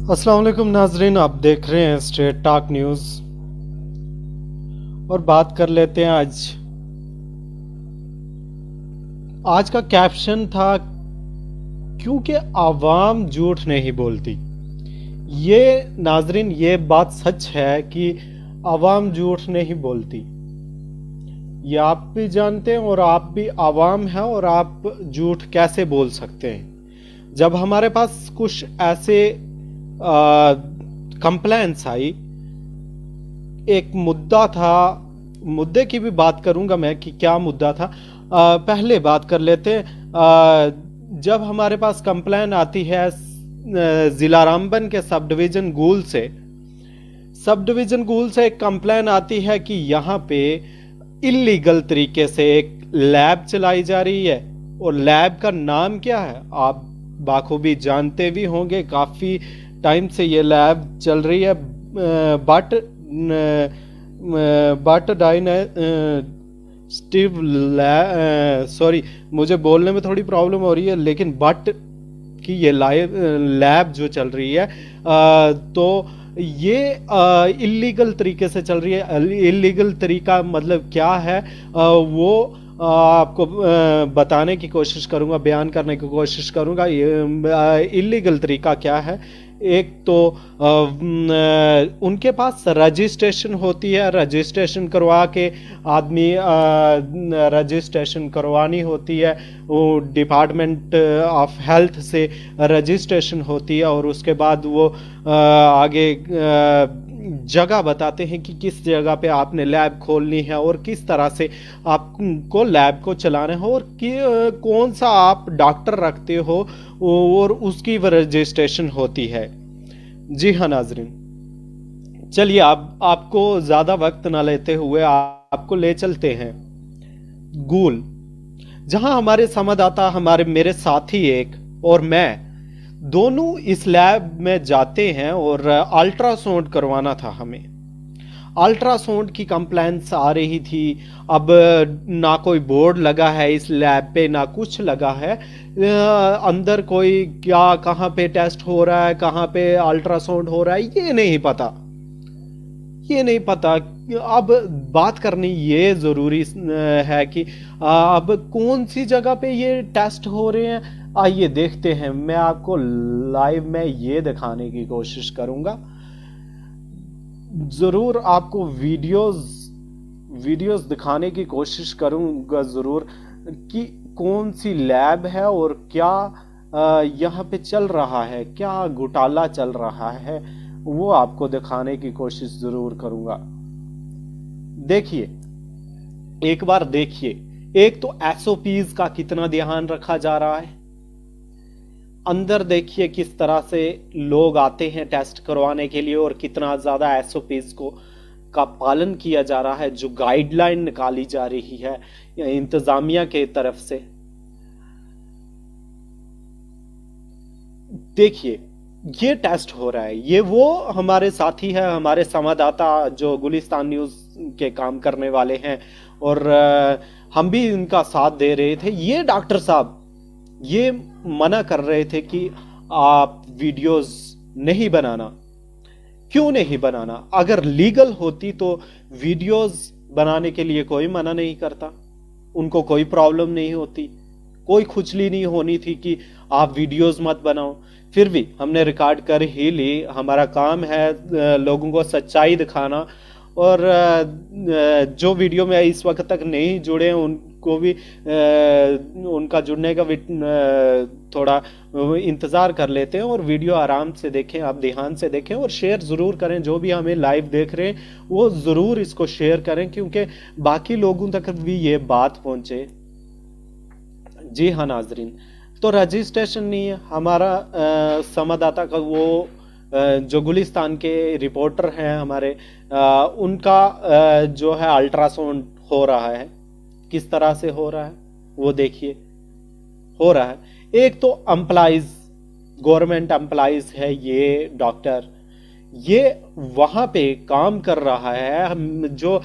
अस्सलाम वालेकुम नाजरीन, आप देख रहे हैं स्ट्रेट टॉक न्यूज़। और बात कर लेते हैं आज का कैप्शन था क्योंकि आवाम झूठ नहीं बोलती। ये नाजरीन, ये बात सच है कि आवाम झूठ नहीं बोलती। ये आप भी जानते हैं और आप भी आवाम हैं, और आप झूठ कैसे बोल सकते हैं जब हमारे पास कुछ ऐसे कंप्लेंट्स आई। एक मुद्दा था, मुद्दे की भी बात करूंगा मैं कि क्या मुद्दा था। पहले बात कर लेते हैं। जब हमारे पास कंप्लेन आती है जिला रामबन के सब डिवीजन गूल से एक कंप्लेन आती है कि यहाँ पे इलीगल तरीके से एक लैब चलाई जा रही है। और लैब का नाम क्या है आप बाखूबी जानते भी होंगे। काफी टाइम से ये लैब चल रही है। बट डाइन स्टीव सॉरी, मुझे बोलने में थोड़ी प्रॉब्लम हो रही है, लेकिन बट की ये लैब जो चल रही है तो ये इलीगल तरीके से चल रही है। इलीगल तरीका मतलब क्या है वो आपको बताने की कोशिश करूंगा, बयान करने की कोशिश करूंगा। ये इलीगल तरीका क्या है। एक तो उनके पास रजिस्ट्रेशन होती है, रजिस्ट्रेशन करवा के आदमी रजिस्ट्रेशन करवानी होती है। वो डिपार्टमेंट ऑफ हेल्थ से रजिस्ट्रेशन होती है, और उसके बाद वो आगे जगह बताते हैं कि किस जगह पे आपने लैब खोलनी है और किस तरह से आपको लैब को चलाना है, और कौन सा आप डॉक्टर रखते हो, और उसकी रजिस्ट्रेशन होती है। जी हाँ नाजरीन, चलिए आपको ज्यादा वक्त ना लेते हुए आपको ले चलते हैं गूल, जहां हमारे संवाददाता मेरे साथी एक और मैं दोनों इस लैब में जाते हैं। और अल्ट्रासाउंड करवाना था हमें। अल्ट्रासाउंड की कंप्लेंट्स आ रही थी। अब ना कोई बोर्ड लगा है इस लैब पे, ना कुछ लगा है अंदर कोई क्या कहाँ पे टेस्ट हो रहा है, कहाँ पे अल्ट्रासाउंड हो रहा है, ये नहीं पता। अब बात करनी ये जरूरी है कि अब कौन सी जगह पे ये टेस्ट हो रहे हैं। आइए देखते हैं, मैं आपको लाइव में ये दिखाने की कोशिश करूंगा। जरूर आपको वीडियोस दिखाने की कोशिश करूंगा जरूर कि कौन सी लैब है और क्या यहाँ पे चल रहा है, क्या घोटाला चल रहा है, वो आपको दिखाने की कोशिश जरूर करूंगा। देखिए, एक बार देखिए, एक तो एसओपीज का कितना ध्यान रखा जा रहा है। अंदर देखिए किस तरह से लोग आते हैं टेस्ट करवाने के लिए, और कितना ज्यादा एसओपीज का पालन किया जा रहा है, जो गाइडलाइन निकाली जा रही है इंतजामिया के तरफ से। देखिए, ये टेस्ट हो रहा है। ये वो हमारे साथी है, हमारे संवाददाता जो गुलिस्तान न्यूज के काम करने वाले हैं, और हम भी इनका साथ दे रहे थे। ये डॉक्टर साहब ये मना कर रहे थे कि आप वीडियोस नहीं बनाना। क्यों नहीं बनाना? अगर लीगल होती तो वीडियोस बनाने के लिए कोई मना नहीं करता, उनको कोई प्रॉब्लम नहीं होती, कोई खुजली नहीं होनी थी कि आप वीडियोस मत बनाओ। फिर भी हमने रिकॉर्ड कर ही ली। हमारा काम है लोगों को सच्चाई दिखाना, और जो वीडियो में इस वक्त तक नहीं जुड़े उनको भी उनका जुड़ने का भी थोड़ा इंतज़ार कर लेते हैं, और वीडियो आराम से देखें, आप ध्यान से देखें, और शेयर ज़रूर करें। जो भी हमें लाइव देख रहे हैं वो ज़रूर इसको शेयर करें, क्योंकि बाकी लोगों तक भी ये बात पहुंचे। जी हाँ नाजरीन, तो रजिस्ट्रेशन नहीं है। हमारा संवाददाता का वो जो गुलिस्तान के रिपोर्टर हैं हमारे, उनका जो है अल्ट्रासाउंड हो रहा है। किस तरह से हो रहा है वो देखिए। हो रहा है, एक तो एम्प्लॉइज, गवर्नमेंट एम्प्लॉइज है ये डॉक्टर, ये वहां पे काम कर रहा है। जो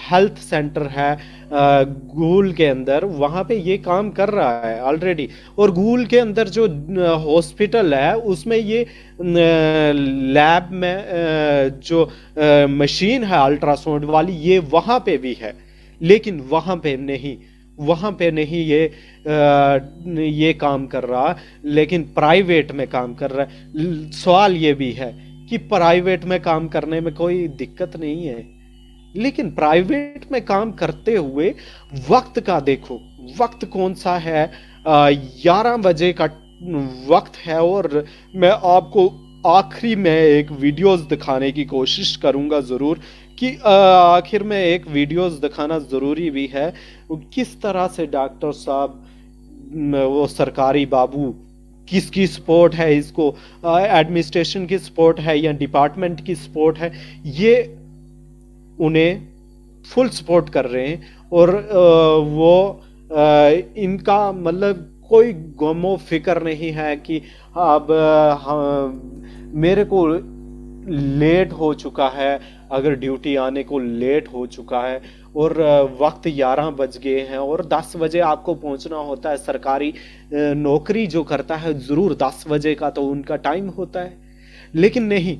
हेल्थ सेंटर है गूल के अंदर, वहां पे ये काम कर रहा है ऑलरेडी। और गूल के अंदर जो हॉस्पिटल है उसमें ये लैब में जो मशीन है अल्ट्रासाउंड वाली, ये वहां पे भी है। लेकिन वहां पे नहीं ये काम कर रहा, लेकिन प्राइवेट में काम कर रहा है। सवाल ये भी है कि प्राइवेट में काम करने में कोई दिक्कत नहीं है, लेकिन प्राइवेट में काम करते हुए वक्त का देखो, वक्त कौन सा है, 11 बजे का वक्त है। और मैं आपको आखिरी में एक वीडियोस दिखाने की कोशिश करूंगा जरूर, कि आखिर में एक वीडियोस दिखाना जरूरी भी है। किस तरह से डॉक्टर साहब, वो सरकारी बाबू, किसकी सपोर्ट है इसको, एडमिनिस्ट्रेशन की सपोर्ट है या डिपार्टमेंट की सपोर्ट है, ये उन्हें फुल सपोर्ट कर रहे हैं। और वो इनका मतलब कोई गमो फिक्र नहीं है कि अब मेरे को लेट हो चुका है, अगर ड्यूटी आने को लेट हो चुका है और वक्त 11 बज गए हैं और 10 बजे आपको पहुंचना होता है। सरकारी नौकरी जो करता है जरूर 10 बजे का तो उनका टाइम होता है, लेकिन नहीं,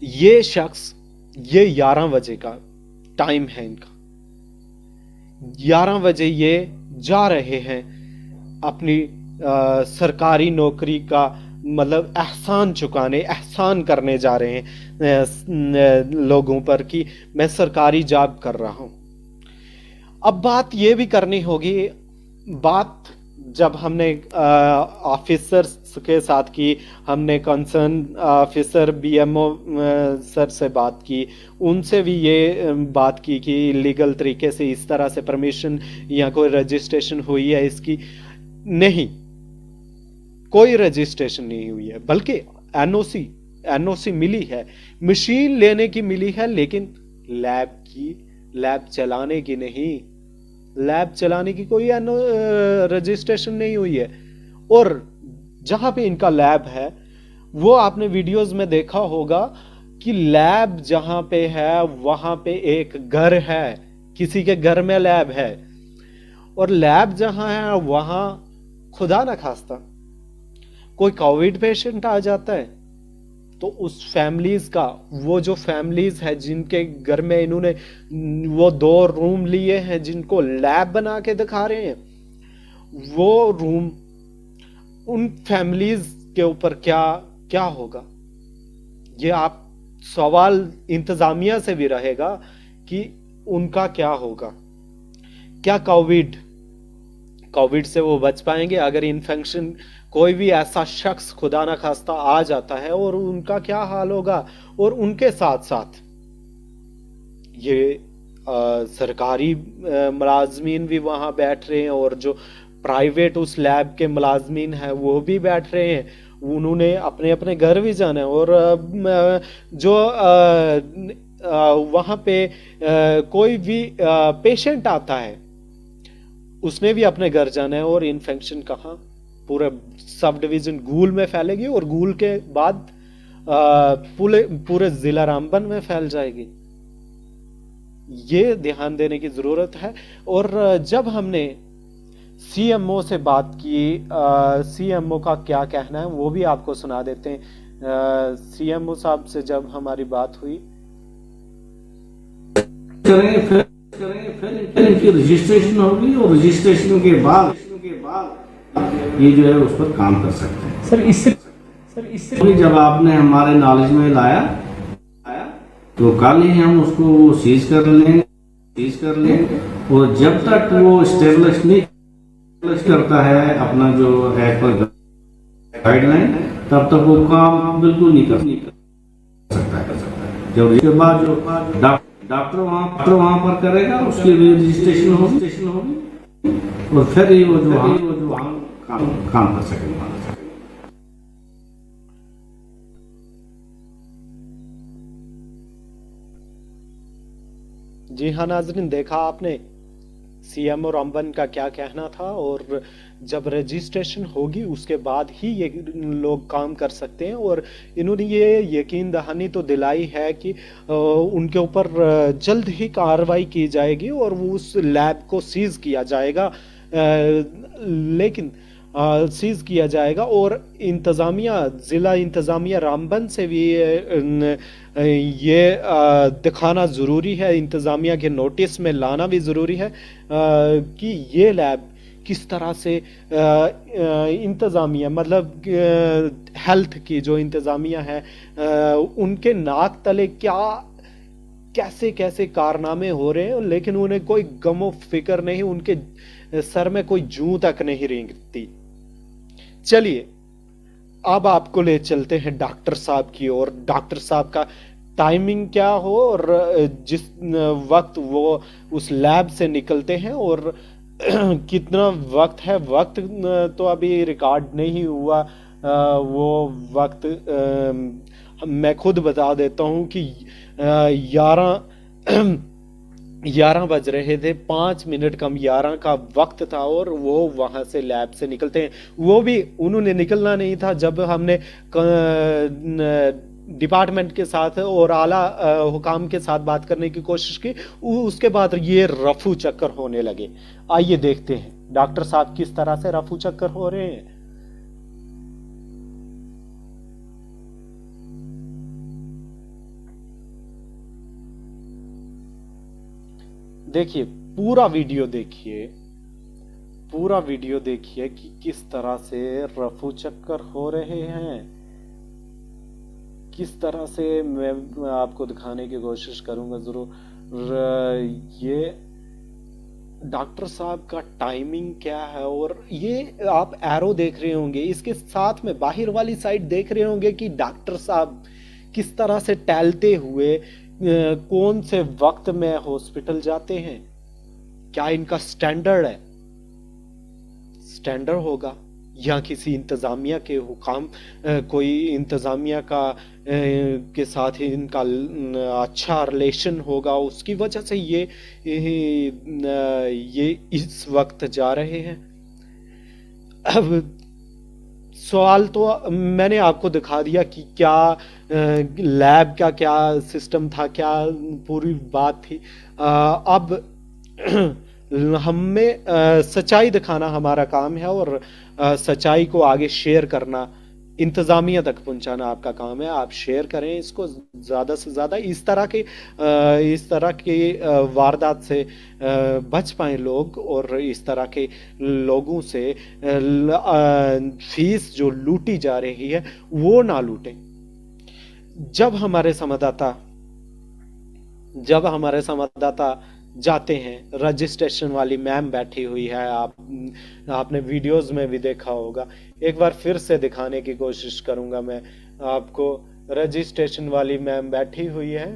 ये शख्स, ये 11 बजे का टाइम है इनका। 11 बजे ये जा रहे हैं अपनी सरकारी नौकरी का मतलब एहसान चुकाने, एहसान करने जा रहे हैं लोगों पर कि मैं सरकारी जॉब कर रहा हूं। अब बात ये भी करनी होगी, बात जब हमने ऑफिसर्स के साथ की, हमने कंसर्न ऑफिसर बीएमओ सर से बात की, उनसे भी ये बात की कि लीगल तरीके से इस तरह से परमिशन या कोई रजिस्ट्रेशन हुई है इसकी। नहीं, कोई रजिस्ट्रेशन नहीं हुई है, बल्कि एनओसी मिली है, मशीन लेने की मिली है, लेकिन लैब चलाने की नहीं। लैब चलाने की कोई रजिस्ट्रेशन नहीं हुई है। और जहां पे इनका लैब है, वो आपने वीडियोस में देखा होगा कि लैब जहां पे है वहां पे एक घर है, किसी के घर में लैब है। और लैब जहां है वहां खुदा ना खास्ता कोई कोविड पेशेंट आ जाता है, तो उस फैमिलीज का, वो जो फैमिलीज है जिनके घर में इन्होंने वो 2 रूम लिए हैं जिनको लैब बना के दिखा रहे हैं, वो रूम उन फैमिलीज के ऊपर क्या क्या होगा। ये आप सवाल इंतजामिया से भी रहेगा कि उनका क्या होगा। क्या कोविड से वो बच पाएंगे? अगर इन्फेक्शन कोई भी ऐसा शख्स खुदा ना खास्ता आ जाता है, और उनका क्या हाल होगा। और उनके साथ साथ ये सरकारी मुलाजमीन भी वहां बैठ रहे हैं, और जो प्राइवेट उस लैब के मुलाजमीन हैं वो भी बैठ रहे हैं। उन्होंने अपने अपने घर भी जाना है। और जो वहां पे कोई भी पेशेंट आता है उसने भी अपने घर जाना है। और इन्फेक्शन कहाँ? पूरे सब डिवीजन गूल में फैलेगी, और गूल के बाद पूरे पूरे जिला रामबन में फैल जाएगी। ये ध्यान देने की जरूरत है। और जब हमने सीएमओ से बात की, सीएमओ का क्या कहना है वो भी आपको सुना देते हैं। सीएमओ साहब से जब हमारी बात हुई, फिर इनकी रजिस्ट्रेशन होगी, और रजिस्ट्रेशन के बाद ये जो है उस पर काम कर सकते हैं। सर, जब आपने हमारे नॉलेज में लाया तो कल ही हम उसको सीज कर लेंगे। और जब तक वो स्टेब्लिश नहीं करता है अपना जो है कोई गाइडलाइन, तब तक वो काम बिल्कुल नहीं कर सकता। जब इसके बाद जो डॉक्टर वहां पर करेगा, उसकी रजिस्ट्रेशन होगी, और फिर ही वो जो वहां काम कर सकेगा। जी हाँ नाजरीन, देखा आपने सीएमओ रामबन का क्या कहना था, और जब रजिस्ट्रेशन होगी उसके बाद ही ये लोग काम कर सकते हैं। और इन्होंने ये यकीन दहानी तो दिलाई है कि उनके ऊपर जल्द ही कार्रवाई की जाएगी और वो उस लैब को सीज किया जाएगा, लेकिन सीज किया जाएगा। और इंतज़ामिया, ज़िला इंतज़ामिया रामबन से भी ये दिखाना ज़रूरी है, इंतज़ामिया के नोटिस में लाना भी ज़रूरी है कि ये लैब किस तरह से इंतज़ामिया, मतलब हेल्थ की जो इंतज़ामिया है, उनके नाक तले क्या कैसे कैसे कारनामे हो रहे हैं, लेकिन उन्हें कोई गमो फिक्र नहीं, उनके सर में कोई जूं तक नहीं रेंगती। चलिए अब आपको ले चलते हैं डॉक्टर साहब की ओर। डॉक्टर साहब का टाइमिंग क्या हो और जिस वक्त वो उस लैब से निकलते हैं और कितना वक्त है, वक्त तो अभी रिकॉर्ड नहीं हुआ, वो वक्त मैं खुद बता देता हूँ कि 11 बज रहे थे, 5 मिनट कम 11 का वक्त था और वो वहां से लैब से निकलते हैं। वो भी उन्होंने निकलना नहीं था। जब हमने डिपार्टमेंट के साथ और आला हुकाम के साथ बात करने की कोशिश की, उसके बाद ये रफू चक्कर होने लगे। आइए देखते हैं डॉक्टर साहब किस तरह से रफू चक्कर हो रहे हैं। देखिए पूरा वीडियो देखिए, पूरा वीडियो देखिए कि किस तरह से रफू चक्कर हो रहे हैं, किस तरह से मैं आपको दिखाने की कोशिश करूंगा जरूर। ये डॉक्टर साहब का टाइमिंग क्या है, और ये आप एरो देख रहे होंगे, इसके साथ में बाहर वाली साइड देख रहे होंगे कि डॉक्टर साहब किस तरह से टहलते हुए कौन से वक्त में हॉस्पिटल जाते हैं। क्या इनका स्टैंडर्ड है? स्टैंडर्ड होगा या किसी इंतजामिया के हुकाम, कोई इंतजामिया का के साथ ही इनका अच्छा रिलेशन होगा, उसकी वजह से ये इस वक्त जा रहे हैं। अब सवाल तो मैंने आपको दिखा दिया कि क्या लैब का क्या सिस्टम था, क्या पूरी बात थी। अब हमें सच्चाई दिखाना हमारा काम है और सच्चाई को आगे शेयर करना, इंतजामिया तक पहुंचाना आपका काम है। आप शेयर करें इसको ज़्यादा से ज़्यादा, इस तरह के वारदात से बच पाए लोग और इस तरह के लोगों से फीस जो लूटी जा रही है वो ना लूटें। जब हमारे संवाददाता जाते हैं, रजिस्ट्रेशन वाली मैम बैठी हुई है, आपने वीडियोस में भी देखा होगा, एक बार फिर से दिखाने की कोशिश करूंगा मैं आपको। रजिस्ट्रेशन वाली मैम बैठी हुई है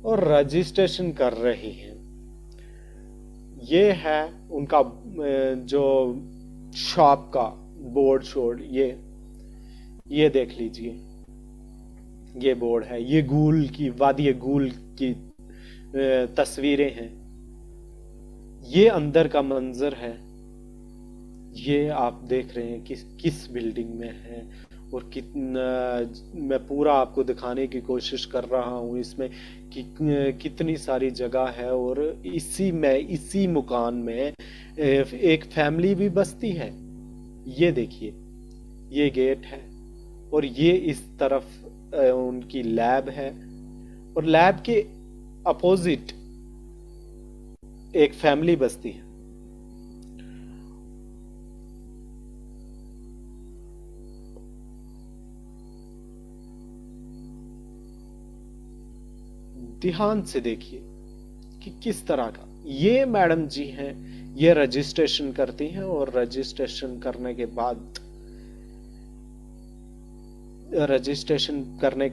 और रजिस्ट्रेशन कर रही है। ये है उनका जो शॉप का बोर्ड शोर्ड, ये देख लीजिए, ये बोर्ड है, ये गूल की वादी गूल की तस्वीरें हैं। ये अंदर का मंजर है, ये आप देख रहे हैं किस बिल्डिंग में है और कितना, मैं पूरा आपको दिखाने की कोशिश कर रहा हूँ इसमें कि कितनी सारी जगह है। और इसी मकान में एक फैमिली भी बसती है। ये देखिए, ये गेट है और ये इस तरफ उनकी लैब है और लैब के अपोजिट एक फैमिली बसती है। ध्यान से देखिए कि किस तरह का, ये मैडम जी हैं, ये रजिस्ट्रेशन करती हैं और रजिस्ट्रेशन करने के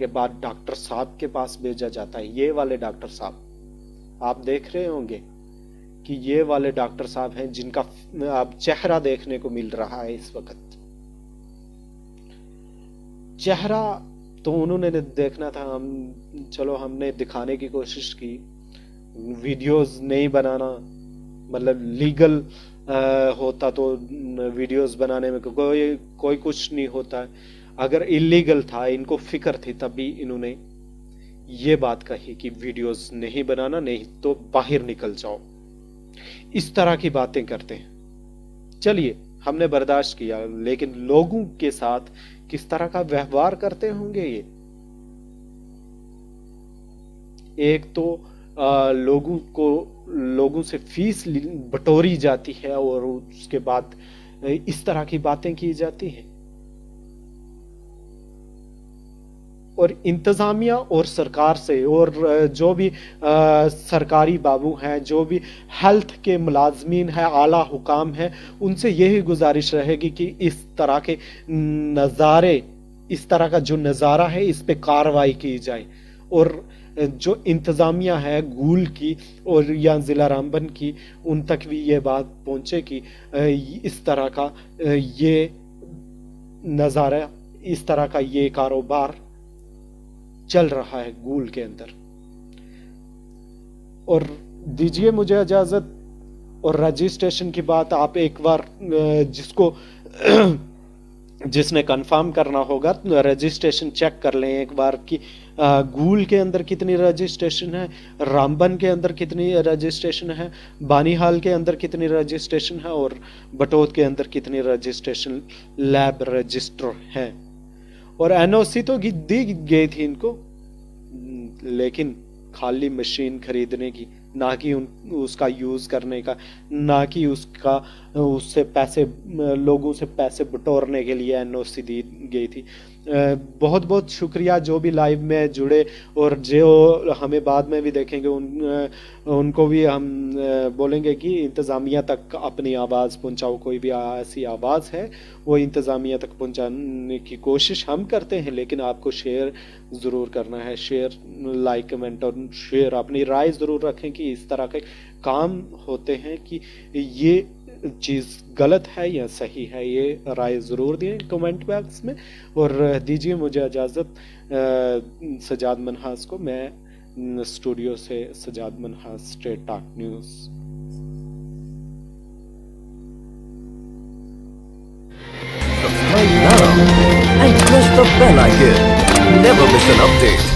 बाद डॉक्टर साहब के पास भेजा जाता है। ये वाले डॉक्टर साहब आप देख रहे होंगे कि ये वाले डॉक्टर साहब हैं जिनका आप चेहरा देखने को मिल रहा है इस वक्त। चेहरा तो उन्होंने देखना था, हमने दिखाने की कोशिश की, वीडियोस नहीं बनाना मतलब लीगल होता तो वीडियोस बनाने में कोई कुछ नहीं होता है। अगर इलीगल था, इनको फिक्र थी, तभी इन्होंने ये बात कही कि वीडियोस नहीं बनाना, नहीं तो बाहर निकल जाओ। इस तरह की बातें करते हैं। चलिए, हमने बर्दाश्त किया, लेकिन लोगों के साथ किस तरह का व्यवहार करते होंगे ये। एक तो लोगों से फीस बटोरी जाती है और उसके बाद इस तरह की बातें की जाती हैं। और इंतजामिया और सरकार से, और जो भी सरकारी बाबू हैं, जो भी हेल्थ के मुलाजमीन हैं, आला हुकाम हैं, उनसे यही गुजारिश रहेगी कि इस तरह के नज़ारे, इस तरह का जो नज़ारा है, इस पे कार्रवाई की जाए। और जो इंतजामिया है गूल की और या ज़िला रामबन की, उन तक भी ये बात पहुंचे कि इस तरह का ये नज़ारा, इस तरह का ये कारोबार चल रहा है गूल के अंदर। और दीजिए मुझे इजाजत। और रजिस्ट्रेशन की बात आप एक बार जिसने कंफर्म करना होगा, रजिस्ट्रेशन चेक कर लें एक बार कि गूल के अंदर कितनी रजिस्ट्रेशन है, रामबन के अंदर कितनी रजिस्ट्रेशन है, बानीहाल के अंदर कितनी रजिस्ट्रेशन है, और बटोत के अंदर कितनी रजिस्ट्रेशन लैब रजिस्टर है। और एनओसी तो दी गई थी इनको, लेकिन खाली मशीन खरीदने की, ना कि उसका यूज करने का, ना कि उससे पैसे, लोगों से पैसे बटोरने के लिए एनओसी दी गई थी। बहुत बहुत शुक्रिया जो भी लाइव में जुड़े, और जो हमें बाद में भी देखेंगे उनको भी हम बोलेंगे कि इंतज़ामिया तक अपनी आवाज़ पहुंचाओ। कोई भी ऐसी आवाज़ है वो इंतज़ामिया तक पहुंचाने की कोशिश हम करते हैं, लेकिन आपको शेयर ज़रूर करना है। शेयर, लाइक, कमेंट और शेयर, अपनी राय ज़रूर रखें कि इस तरह के काम होते हैं कि ये चीज़ गलत है या सही है। ये राय ज़रूर दें कमेंट बॉक्स में। और दीजिए मुझे इजाज़त सजाद मनहास को। मैं स्टूडियो से Sajad Manhas, straight talk news. Subscribe now and press the bell icon. Never miss an update.